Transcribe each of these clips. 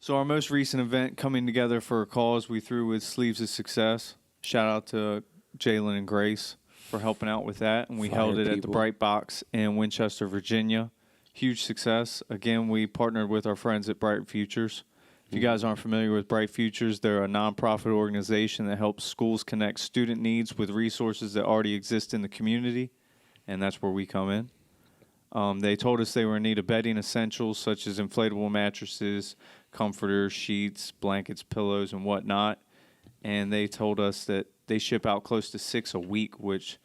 So our most recent event coming together for a cause we threw with Sleeves of Success. Shout out to Jalen and Grace for helping out with that. And we held it at the Bright Box in Winchester, Virginia. Huge success. Again, we partnered with our friends at Bright Futures. If you guys aren't familiar with Bright Futures, they're a nonprofit organization that helps schools connect student needs with resources that already exist in the community. And that's where we come in. They told us they were in need of bedding essentials such as inflatable mattresses, comforters, sheets, blankets, pillows, and whatnot. And they told us that they ship out close to 6 a week, which,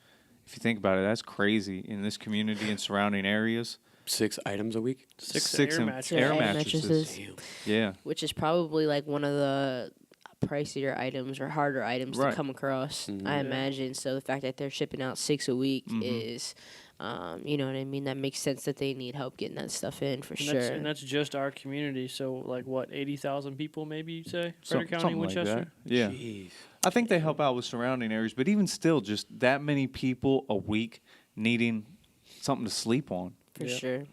if you think about it, that's crazy in this community and surrounding areas. 6 items a week? Six air mattresses. Damn. Yeah. Which is probably like one of the pricier items or harder items Right. to come across, Mhm. I Yeah. imagine. So the fact that they're shipping out 6 a week is, you know what I mean? That makes sense that they need help getting that stuff in for sure. And that's just our community. So, like, what, 80,000 people maybe you'd say? Some- Frederick County, something like Winchester? that. Yeah. Jeez. I think they help out with surrounding areas, but even still, just that many people a week needing something to sleep on. For Yeah. sure.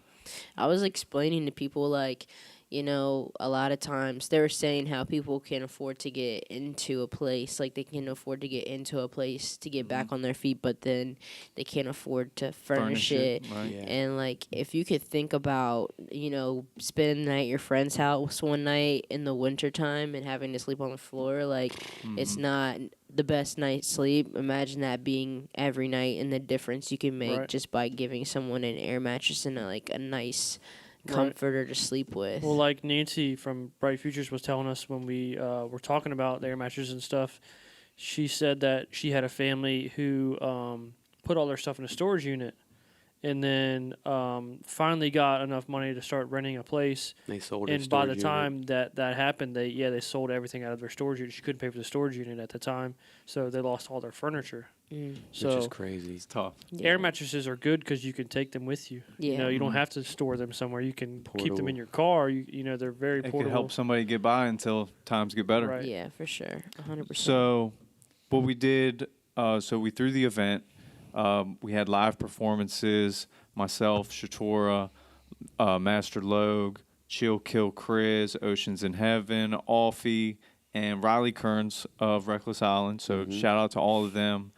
I was explaining to people, like, you know, a lot of times they were saying how people can afford to get into a place, like they can afford to get into a place to get back on their feet, but then they can't afford to furnish it. Right. Yeah. And like, if you could think about, you know, spending the night at your friend's house one night in the wintertime and having to sleep on the floor, like, it's not the best night's sleep. Imagine that being every night and the difference you can make Right. just by giving someone an air mattress and a nice Right. comforter to sleep with. Well, like Nancy from Bright Futures was telling us when we were talking about the air mattresses and stuff, she said that she had a family who put all their stuff in a storage unit and then finally got enough money to start renting a place. They sold her And by the storage time that happened, they sold everything out of their storage unit. She couldn't pay for the storage unit at the time, so they lost all their furniture. Mm, So which is crazy. It's tough. yeah. air mattresses are good because you can take them with you. You Yeah. know, you don't have to store them somewhere. You can keep them in Portable. your car. You know, they're very It could portable. help somebody get by until times get better. Right. Yeah, for sure. 100%. So, what we did, so we threw the event. We had live performances. Myself, Shatora, Master Logue, Chill Kill Chris, Oceans in Heaven, Alfie, and Riley Kearns of Reckless Island. So shout out to all of them.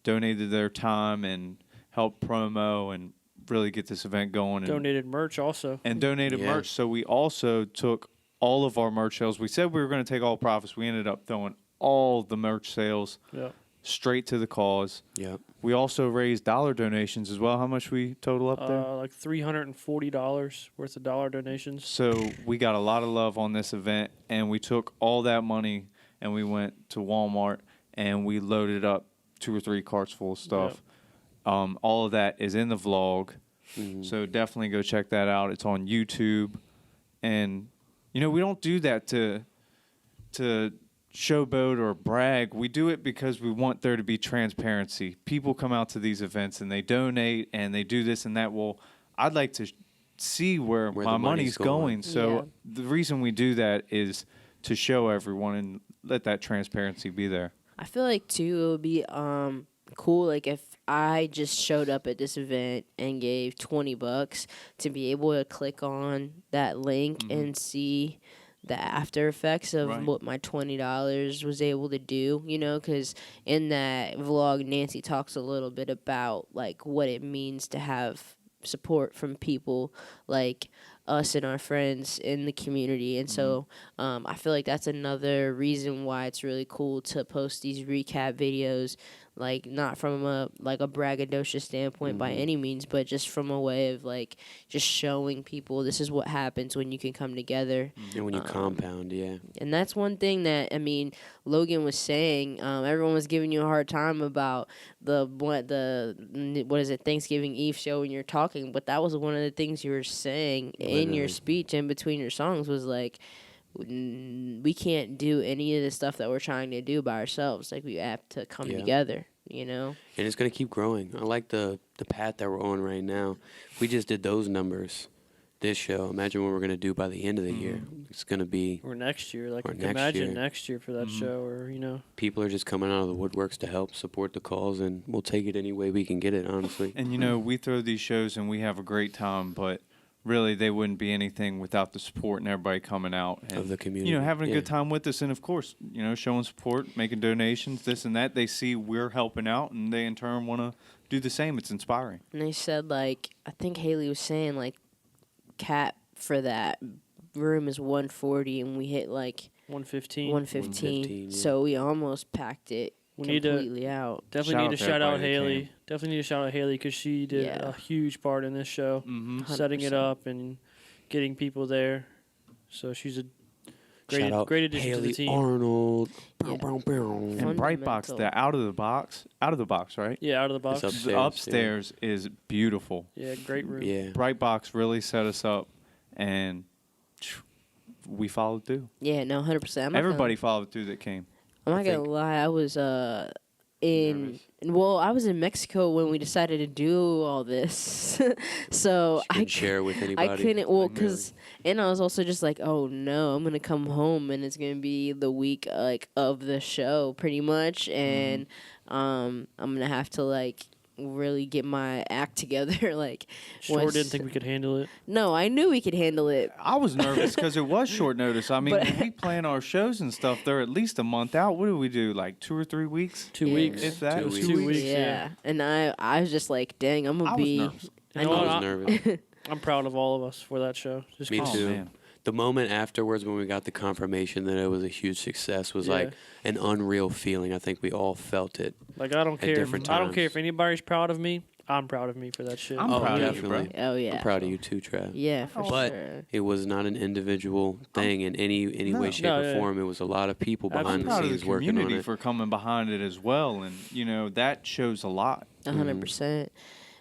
Donated their time and helped promo and really get this event going. Donated merch also. And donated Yeah. merch. So we also took all of our merch sales. We said we were going to take all profits. We ended up throwing all the merch sales Yeah. straight to the cause. Yep. We also raised dollar donations as well. How much we total up there? Like $340 worth of dollar donations. So we got a lot of love on this event, and we took all that money and we went to Walmart and we loaded up 2 or 3 carts full of stuff. All of that is in the vlog, so definitely go check that out. It's on YouTube, and you know we don't do that to showboat or brag. We do it because we want there to be transparency. People come out to these events and they donate and they do this and that. Well, I'd like to see where Where my the money's money's going. So Yeah. the reason we do that is to show everyone and let that transparency be there. I feel like too it would be cool like if I just showed up at this event and gave $20 to be able to click on that link and see the after effects of Right. what my $20 was able to do, you know, because in that vlog Nancy talks a little bit about like what it means to have support from people like us and our friends in the community. And so I feel like that's another reason why it's really cool to post these recap videos, like not from a braggadocious standpoint by any means, but just from a way of like just showing people this is what happens when you can come together. And when you compound, yeah. And that's one thing that, I mean, Logan was saying, everyone was giving you a hard time about what is it, Thanksgiving Eve show when you're talking, but that was one of the things you were saying in your Literally. speech in between your songs was like, we can't do any of the stuff that we're trying to do by ourselves. Like, we have to come Yeah. together, you know? And it's going to keep growing. I like the path that we're on right now. We just did those numbers this show. Imagine what we're going to do by the end of the year. It's going to be, Or next year. Like, Or next imagine year. next year for that show, or, you know. people are just coming out of the woodworks to help support the cause, and we'll take it any way we can get it, honestly. And you know, we throw these shows and we have a great time, but really they wouldn't be anything without the support and everybody coming out and, Of the community, having a yeah. good time with us. And of course, showing support, making donations, this and that. They see we're helping out and they in turn want to do the same. It's inspiring. And they said, like, I think Haley was saying, like, cap for that room is 140, and we hit, like, 115. 115. 115, yeah. So we almost packed it We need to completely out. Definitely Shout need out to to shout out everybody that Haley. came. Definitely need to shout out Haley because she did Yeah. a huge part in this show, Mm-hmm. setting it 100%. up and getting people there. So she's a great, Shout out great addition Haley to the team. Arnold. Yeah. Bow, bow, bow. And Fundamental. Brightbox, the out of the box, right? Yeah, out of the box. It's The upstairs is beautiful. Yeah, great room. Yeah. Brightbox really set us up, and we followed through. Yeah, no, 100%. Everybody followed through that came. I'm not I gonna think- lie. I was Nervous. I was in Mexico when we decided to do all this, so She couldn't share with anybody. I couldn't. Well, Like, really. cause and I was also just like, oh no, I'm gonna come home and it's gonna be the week like of the show, pretty much, and I'm gonna have to like really get my act together. Like, Short once- didn't think we could handle it. no, I knew we could handle it. I was nervous because it was short notice. I mean, But- when we plan our shows and stuff, they're at least a month out. What do we do? Like 2 or 3 weeks? 2 Yeah. weeks. If that, 2 2 weeks. 2 weeks. weeks. Yeah, and I was just like, dang, I'm gonna I was be. nervous. You I know I what? was I- nervous. I'm proud of all of us for that show. Just Me because- Oh, too. man. The moment afterwards when we got the confirmation that it was a huge success was Yeah. like an unreal feeling. I think we all felt it. Like I don't At care. different I don't care times. if anybody's proud of me. I'm proud of me for that shit. I'm Oh, proud of you, definitely. bro. Oh yeah. I'm proud of you too, Trav. Yeah, for But sure. it was not an individual thing in any No. way, shape, No, or yeah. form. It was a lot of people behind I'm the proud of scenes the working on community it. for coming behind it as well, and that shows a lot. 100%.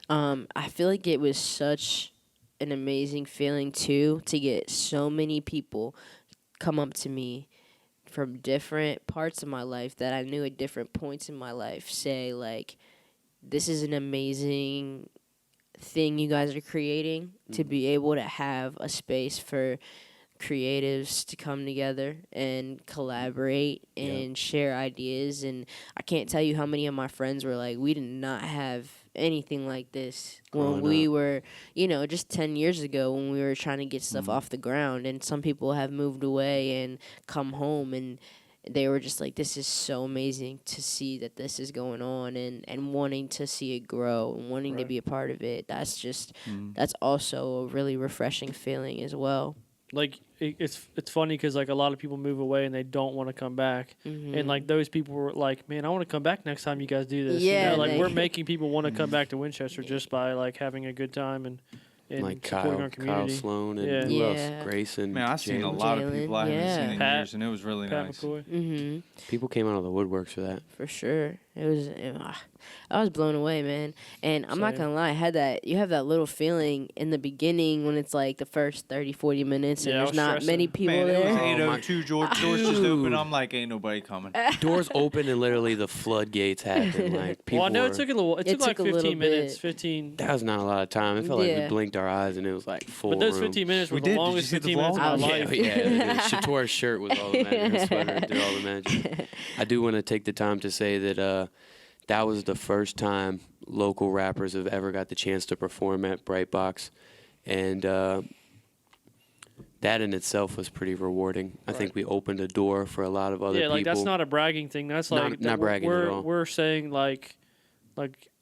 I feel like it was such an amazing feeling too to get so many people come up to me from different parts of my life that I knew at different points in my life say like, this is an amazing thing you guys are creating, to be able to have a space for creatives to come together and collaborate and share ideas. And I can't tell you how many of my friends were like, we did not have anything like this when Growing we up. were, just 10 years ago when we were trying to get stuff off the ground. And some people have moved away and come home, and they were just like, this is so amazing to see that this is going on, and wanting to see it grow and wanting to Right. be a part of it. That's just, Mm. that's also a really refreshing feeling as well. Like it's funny because like a lot of people move away and they don't want to come back, and like those people were like, man, I want to come back next time you guys do this. Yeah, like they- we're making people want to come back to Winchester just by like having a good time and Like supporting our Kyle community. Sloan and Yeah. who Yeah. else? Grayson. Man, I've seen a Jalen. lot of Jalen, people I haven't seen yeah. in Pat- years, and it was really Pat nice. McCoy. Mm-hmm. People came out of the woodworks for that. For sure. I was blown away, man. And I'm not Same. gonna lie, you have that little feeling in the beginning when it's like the first 30, 40 minutes and Yeah, I there's was not stressing. many people Man, it was there. Oh, 8:02. Doors just open. Dude. I'm like, ain't nobody coming. Doors opened and literally the floodgates happened. Like people Well, I know were, it took a little. It It took like took a little 15 minutes. bit. 15. that was not a lot of time. It felt like we Yeah. blinked our eyes and it was like full But those room. 15 minutes were We the did. Did you longest see the 15 minutes of my vlog? life. Yeah. Shator's shirt was all the magic. Her sweater did all the magic. I do want to take the time to say that that was the first time local rappers have ever got the chance to perform at Brightbox, and that in itself was pretty rewarding. I think we opened a door for a lot of other Yeah, people. like that's not a bragging thing. That's Not- like not bragging at we're, all. We're saying like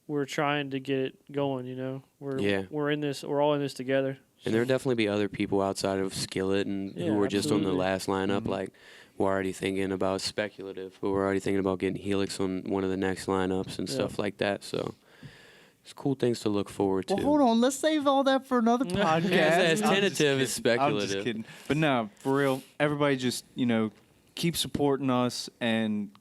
we're trying to get it going. Yeah. We're in this. We're all in this together. And there'll definitely be other people outside of Skillet and Yeah, who were just on the absolutely. last lineup. Mhm. Like, we're already thinking about Speculative, but we're already thinking about getting Helix on one of the next lineups and Yeah. stuff like that. So, it's cool things to look forward to. Well, hold on. Let's save all that for another Yeah, podcast. it's I'm just tentative, kidding. it's speculative. I'm just kidding. But no, for real, everybody just, keep supporting us and,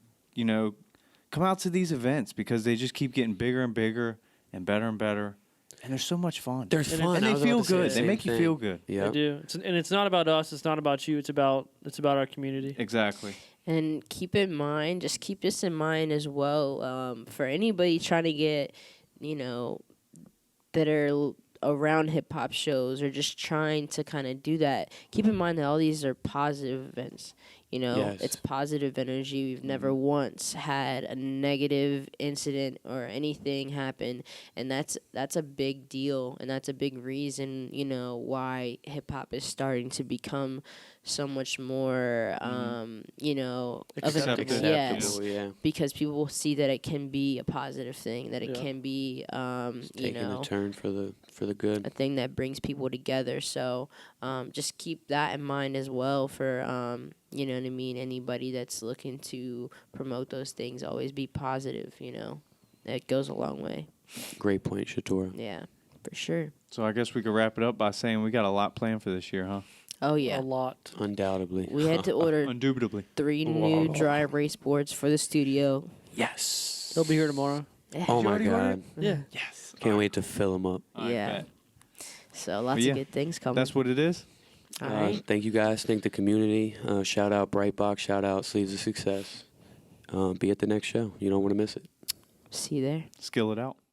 come out to these events because they just keep getting bigger and bigger and better. And they're so much fun. They're And it- fun. and I they was about feel to say good. the They same make you thing. feel good. Yeah. I do. And it's not about us. It's not about you. It's about our community. Exactly. And keep this in mind as well, for anybody trying to get, that are around hip hop shows or just trying to kind of do that, keep in mind that all these are positive events. You know, Yes. it's positive energy. We've never once had a negative incident or anything happen, and that's a big deal, and that's a big reason, you know, why hip hop is starting to become so much more, you know, of an Acceptable. yes, Acceptable, yeah. because people will see that it can be a positive thing, that it Yeah. can be, It's you taking know, a turn for the good. a thing that brings people together. So just keep that in mind as well for, you know what I mean, anybody that's looking to promote those things. Always be positive, you know. It goes a long way. Great point, Shatora. Yeah, for sure. So I guess we could wrap it up by saying we got a lot planned for this year, huh? Oh, yeah. A lot. Undoubtedly. We had to order Indubitably. 3 new dry erase boards for the studio. Yes. They'll be here tomorrow. Oh my already order God. Yeah. Yes. Can't wait to fill them up. Yeah. So lots yeah, of good things coming. That's what it is. All right. Thank you guys. Thank the community. Shout out Brightbox. Shout out Sleeves of Success. Be at the next show. You don't want to miss it. See you there. Skill it out.